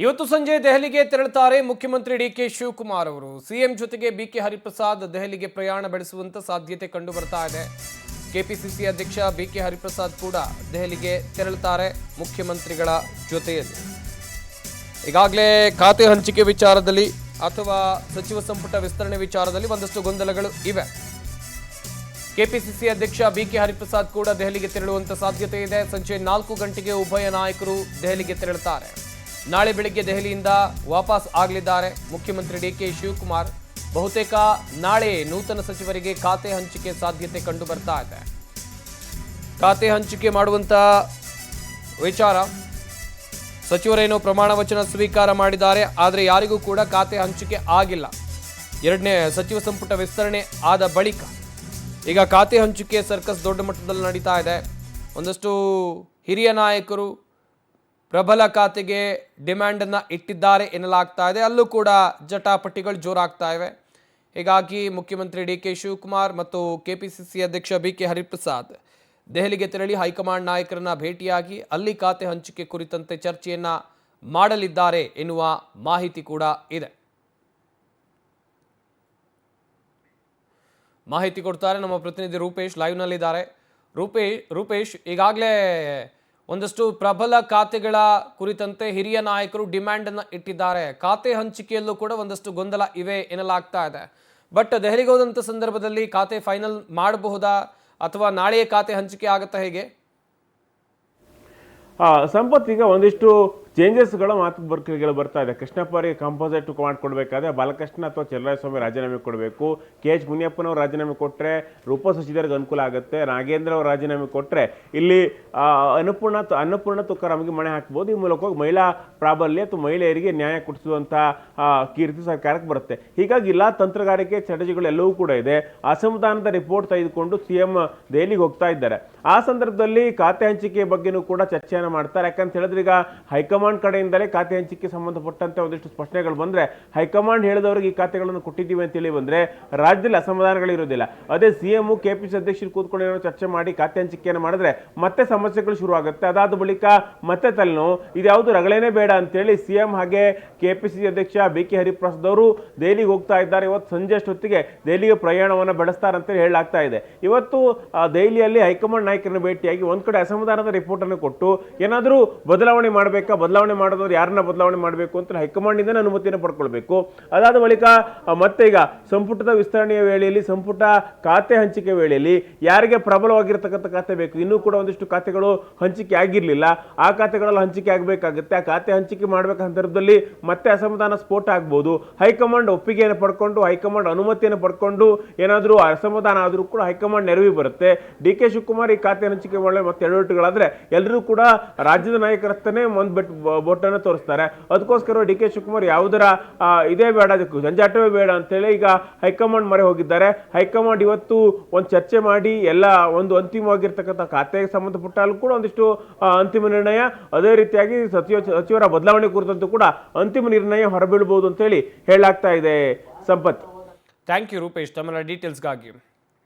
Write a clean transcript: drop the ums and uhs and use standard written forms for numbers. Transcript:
ಇವತ್ತು ಸಂಜೆ ದೆಹಲಿಗೆ ತೆರಳುತ್ತಾರೆ ಮುಖ್ಯಮಂತ್ರಿ ಡಿಕೆ ಶಿವಕುಮಾರ್ ಅವರು. ಸಿಎಂ ಜೊತೆಗೆ ಬಿಕೆ ಹರಿಪ್ರಸಾದ್ ದೆಹಲಿಗೆ ಪ್ರಯಾಣ ಬೆಳೆಸುವಂತ ಸಾಧ್ಯತೆ ಕಂಡು ಬರ್ತಾ ಇದೆ. ಕೆಪಿಸಿಸಿ ಅಧ್ಯಕ್ಷ ಬಿಕೆ ಹರಿಪ್ರಸಾದ್ ಕೂಡ ದೆಹಲಿಗೆ ತೆರಳುತ್ತಾರೆ ಮುಖ್ಯಮಂತ್ರಿಗಳ ಜೊತೆಯಲ್ಲಿ. ಈಗಾಗಲೇ ಖಾತೆ ಹಂಚಿಕೆ ವಿಚಾರದಲ್ಲಿ ಅಥವಾ ಸಚಿವ ಸಂಪುಟ ವಿಸ್ತರಣೆ ವಿಚಾರದಲ್ಲಿ ಒಂದಷ್ಟು ಗೊಂದಲಗಳು ಇವೆ. ಕೆಪಿಸಿಸಿ ಅಧ್ಯಕ್ಷ ಬಿಕೆ ಹರಿಪ್ರಸಾದ್ ಕೂಡ ದೆಹಲಿಗೆ ತೆರಳುವಂತ ಸಾಧ್ಯತೆ ಇದೆ. ಸಂಜೆ 4 ಗಂಟೆಗೆ ಉಭಯ ನಾಯಕರು ದೆಹಲಿಗೆ ತೆರಳುತ್ತಾರೆ. ನಾಳೆ ಬೆಳಗ್ಗೆ ದೆಹಲಿಯಿಂದ ವಾಪಸ್ ಆಗಲಿದ್ದಾರೆ ಮುಖ್ಯಮಂತ್ರಿ ಡಿಕೆ ಶಿವಕುಮಾರ್. ಬಹುತೇಕ ನಾಳೆ ನೂತನ ಸಚಿವರಿಗೆ ಖಾತೆ ಹಂಚಿಕೆ ಸಾಧ್ಯತೆ ಕಂಡು ಬರ್ತಾ ಇದೆ. ಖಾತೆ ಹಂಚಿಕೆ ಮಾಡುವಂತ ವಿಚಾರ ಸಚಿವರೇನೋ ಪ್ರಮಾಣ ವಚನ ಸ್ವೀಕಾರ ಮಾಡಿದ್ದಾರೆ, ಆದರೆ ಯಾರಿಗೂ ಕೂಡ ಖಾತೆ ಹಂಚಿಕೆ ಆಗಿಲ್ಲ. ಎರಡನೇ ಸಚಿವ ಸಂಪುಟ ವಿಸ್ತರಣೆ ಆದ ಬಳಿಕ ಈಗ ಖಾತೆ ಹಂಚಿಕೆ ಸರ್ಕಸ್ ದೊಡ್ಡ ಮಟ್ಟದಲ್ಲಿ ನಡೀತಾ ಇದೆ. ಒಂದಷ್ಟು ಹಿರಿಯ ನಾಯಕರು ಪ್ರಬಲ ಖಾತೆಗೆ ಡಿಮ್ಯಾಂಡನ್ನು ಇಟ್ಟಿದ್ದಾರೆ ಎನ್ನಲಾಗ್ತಾ ಇದೆ. ಅಲ್ಲೂ ಕೂಡ ಜಟಾಪಟಿಗಳು ಜೋರಾಗ್ತಾ ಇವೆ. ಹೀಗಾಗಿ ಮುಖ್ಯಮಂತ್ರಿ ಡಿಕೆ ಶಿವಕುಮಾರ್ ಮತ್ತು ಕೆಪಿಸಿಸಿ ಅಧ್ಯಕ್ಷ ಬಿಕೆ ಹರಿಪ್ರಸಾದ್ ದೆಹಲಿಗೆ ತೆರಳಿ ಹೈಕಮಾಂಡ್ ನಾಯಕರನ್ನ ಭೇಟಿಯಾಗಿ ಅಲ್ಲಿ ಖಾತೆ ಹಂಚಿಕೆ ಕುರಿತಂತೆ ಚರ್ಚೆಯನ್ನ ಮಾಡಲಿದ್ದಾರೆ ಎನ್ನುವ ಮಾಹಿತಿ ಕೂಡ ಇದೆ. ಮಾಹಿತಿ ಕೊಡ್ತಾರೆ ನಮ್ಮ ಪ್ರತಿನಿಧಿ ರೂಪೇಶ್, ಲೈವ್ನಲ್ಲಿದ್ದಾರೆ. ರೂಪೇಶ್, ಈಗಾಗಲೇ ಒಂದಷ್ಟು ಪ್ರಬಲ ಖಾತೆಗಳ ಕುರಿತಂತೆ ಹಿರಿಯ ನಾಯಕರು ಡಿಮ್ಯಾಂಡ್ ಅನ್ನು ಇಟ್ಟಿದ್ದಾರೆ. ಖಾತೆ ಹಂಚಿಕೆಯಲ್ಲೂ ಕೂಡ ಒಂದಷ್ಟು ಗೊಂದಲ ಇವೆ ಎನ್ನಲಾಗ್ತಾ ಇದೆ. ಬಟ್ ದೆಹಲಿಗೆ ಹೋದಂಥ ಸಂದರ್ಭದಲ್ಲಿ ಖಾತೆ ಫೈನಲ್ ಮಾಡಬಹುದಾ ಅಥವಾ ನಾಳೆಯೇ ಖಾತೆ ಹಂಚಿಕೆ ಆಗುತ್ತಾ? ಹೇಗೆ ಸಂಪತ್, ಈಗ ಒಂದಿಷ್ಟು ಚೇಂಜಸ್ಗಳ ಮಾತುಗಳು ಬರ್ತಾ ಇದೆ. ಕೃಷ್ಣಪ್ಪರಿಗೆ ಕಾಂಪೋಸಿಟ್ ಮಾಡಿಕೊಡ್ಬೇಕಾದ್ರೆ ಬಾಲಕೃಷ್ಣ ಅಥವಾ ಚೆಲುವರಾಯಸ್ವಾಮಿ ರಾಜೀನಾಮೆ ಕೊಡಬೇಕು. KH ಮುನಿಯಪ್ಪನವರು ರಾಜೀನಾಮೆ ಕೊಟ್ಟರೆ ರೂಪ ಸಚಿವರಿಗೆ ಅನುಕೂಲ ಆಗುತ್ತೆ. ನಾಗೇಂದ್ರ ಅವರು ರಾಜೀನಾಮೆ ಕೊಟ್ಟರೆ ಇಲ್ಲಿ ಅನ್ನಪೂರ್ಣ ತುಕಾರಾಮ್ಗೆ ಮಣೆ ಹಾಕ್ಬೋದು. ಈ ಮೂಲಕವಾಗಿ ಮಹಿಳಾ ಪ್ರಾಬಲ್ಯ ಅಥವಾ ಮಹಿಳೆಯರಿಗೆ ನ್ಯಾಯ ಕೊಡಿಸುವಂಥ ಕೀರ್ತಿ ಸರ್ಕಾರಕ್ಕೆ ಬರುತ್ತೆ. ಹೀಗಾಗಿ ಎಲ್ಲ ತಂತ್ರಗಾರಿಕೆ ಸ್ಟ್ರಾಟಜಿಗಳು ಎಲ್ಲವೂ ಕೂಡ ಇದೆ. ಅಸಮಾಧಾನದ ರಿಪೋರ್ಟ್ ತೆಗೆದುಕೊಂಡು CM ದೆಹಲಿಗೆ ಹೋಗ್ತಾ ಇದ್ದಾರೆ. ಆ ಸಂದರ್ಭದಲ್ಲಿ ಖಾತೆ ಹಂಚಿಕೆ ಬಗ್ಗೆನೂ ಕೂಡ ಚರ್ಚೆಯನ್ನು ಮಾಡ್ತಾರೆ. ಯಾಕಂತ ಹೇಳಿದ್ರೆ ಈಗ ಹೈಕಮಾಂಡ್ ಕಡೆಯಿಂದಲೇ ಖಾತೆ ಹಂಚಿಕೆ ಸಂಬಂಧಪಟ್ಟಂತೆ ಒಂದಿಷ್ಟು ಸ್ಪಷ್ಟನೆಗಳು ಬಂದ್ರೆ, ಹೈಕಮಾಂಡ್ ಹೇಳಿದವರಿಗೆ ಈ ಖಾತೆಗಳನ್ನು ಕೊಟ್ಟಿದ್ದೀವಿ ಅಂತೇಳಿ ಬಂದ್ರೆ ರಾಜ್ಯದಲ್ಲಿ ಅಸಮಾಧಾನಗಳಿರೋದಿಲ್ಲ. ಅದೇ CM KPC ಅಧ್ಯಕ್ಷರು ಕೂತ್ಕೊಂಡು ಏನೋ ಚರ್ಚೆ ಮಾಡಿ ಖಾತೆ ಹಂಚಿಕೆಯನ್ನು ಮಾಡಿದ್ರೆ ಮತ್ತೆ ಸಮಸ್ಯೆಗಳು ಶುರು ಆಗುತ್ತೆ. ಅದಾದ ಬಳಿಕ ಮತ್ತೆ ತಲೆನೋವು. ಇದ್ಯಾವುದು ರಗಳೇನೇ ಬೇಡ ಅಂತೇಳಿ CM ಹಾಗೆ KPC ಅಧ್ಯಕ್ಷ ಬಿಕೆ ಹರಿಪ್ರಸಾದ್ ಅವರು ದೆಹಲಿಗೆ ಹೋಗ್ತಾ ಇದ್ದಾರೆ. ಇವತ್ತು ಸಂಜೆ ಅಷ್ಟೊತ್ತಿಗೆ ದೆಹಲಿಗೆ ಪ್ರಯಾಣವನ್ನು ಬೆಳೆಸ್ತಾರಂತೇಳಿ ಹೇಳಲಾಗ್ತಾ ಇದೆ. ಇವತ್ತು ದೆಹಲಿಯಲ್ಲಿ ಹೈಕಮಾಂಡ್ ನಾಯಕರನ್ನು ಭೇಟಿಯಾಗಿ ಒಂದ್ ಕಡೆ ಅಸಮಾಧಾನದ ರಿಪೋರ್ಟ್ ಅನ್ನು ಕೊಟ್ಟು ಏನಾದರೂ ಬದಲಾವಣೆ ಮಾಡಬೇಕಾ, ಬದಲಾವಣೆ ಮಾಡೋದವ್ರು ಯಾರನ್ನ ಬದಲಾವಣೆ ಮಾಡಬೇಕು ಅಂತ ಹೈಕಮಾಂಡ್ ಇಂದ ಅನುಮತಿಯನ್ನು ಪಡ್ಕೊಳ್ಬೇಕು. ಅದಾದ ಬಳಿಕ ಮತ್ತೆ ಈಗ ಸಂಪುಟದ ವಿಸ್ತರಣೆಯ ವೇಳೆಯಲ್ಲಿ, ಸಂಪುಟ ಖಾತೆ ಹಂಚಿಕೆ ವೇಳೆಯಲ್ಲಿ ಯಾರಿಗೆ ಪ್ರಬಲವಾಗಿರ್ತಕ್ಕಂಥ ಖಾತೆ ಬೇಕು, ಇನ್ನೂ ಕೂಡ ಒಂದಿಷ್ಟು ಖಾತೆಗಳು ಹಂಚಿಕೆ ಆಗಿರ್ಲಿಲ್ಲ, ಆ ಖಾತೆಗಳೆಲ್ಲ ಹಂಚಿಕೆ ಆಗಬೇಕಾಗುತ್ತೆ. ಆ ಖಾತೆ ಹಂಚಿಕೆ ಮಾಡಬೇಕ ಸಂದರ್ಭದಲ್ಲಿ ಮತ್ತೆ ಅಸಮಾಧಾನ ಸ್ಫೋಟ ಆಗ್ಬೋದು. ಹೈಕಮಾಂಡ್ ಒಪ್ಪಿಗೆಯನ್ನು ಪಡ್ಕೊಂಡು, ಹೈಕಮಾಂಡ್ ಅನುಮತಿಯನ್ನು ಪಡ್ಕೊಂಡು ಏನಾದರೂ ಅಸಮಾಧಾನ ಆದರೂ ಕೂಡ ಹೈಕಮಾಂಡ್ ನೆರವಿಗೆ ಬರುತ್ತೆ. DK ಶಿವಕುಮಾರ್ ಈ ಖಾತೆ ಹಂಚಿಕೆ ಮಾಡಲು ಮತ್ತೆ ಎಡವಟ್ಟುಗಳಾದ್ರೆ ಎಲ್ಲರೂ ಕೂಡ ರಾಜ್ಯದ ನಾಯಕರತ್ತನೇ ಬೋಟನ್ನು ತೋರಿಸ್ತಾರೆ. ಅದಕ್ಕೋಸ್ಕರ DK ಶಿವಕುಮಾರ್ ಯಾವುದರ ಇದೇ ಬೇಡ, ಅದಕ್ಕೂ ಜಂಜಾಟವೇ ಬೇಡ ಅಂತೇಳಿ ಈಗ ಹೈಕಮಾಂಡ್ ಮೊರೆ ಹೋಗಿದ್ದಾರೆ. ಹೈಕಮಾಂಡ್ ಇವತ್ತು ಒಂದು ಚರ್ಚೆ ಮಾಡಿ ಎಲ್ಲ ಒಂದು ಅಂತಿಮವಾಗಿರ್ತಕ್ಕಂಥ ಖಾತೆಗೆ ಸಂಬಂಧಪಟ್ಟಲ್ಲೂ ಕೂಡ ಒಂದಿಷ್ಟು ಅಂತಿಮ ನಿರ್ಣಯ, ಅದೇ ರೀತಿಯಾಗಿ ಸಚಿವರ ಬದಲಾವಣೆ ಕುರಿತಂತೂ ಕೂಡ ಅಂತಿಮ ನಿರ್ಣಯ ಹೊರಬೀಳಬಹುದು ಅಂತೇಳಿ ಹೇಳಲಾಗ್ತಾ ಇದೆ. ಸಂಪತ್, ಥ್ಯಾಂಕ್ ಯು ರೂಪೇಶ್ ತಮ್ಮ ಡೀಟೇಲ್ಸ್ಗಾಗಿ.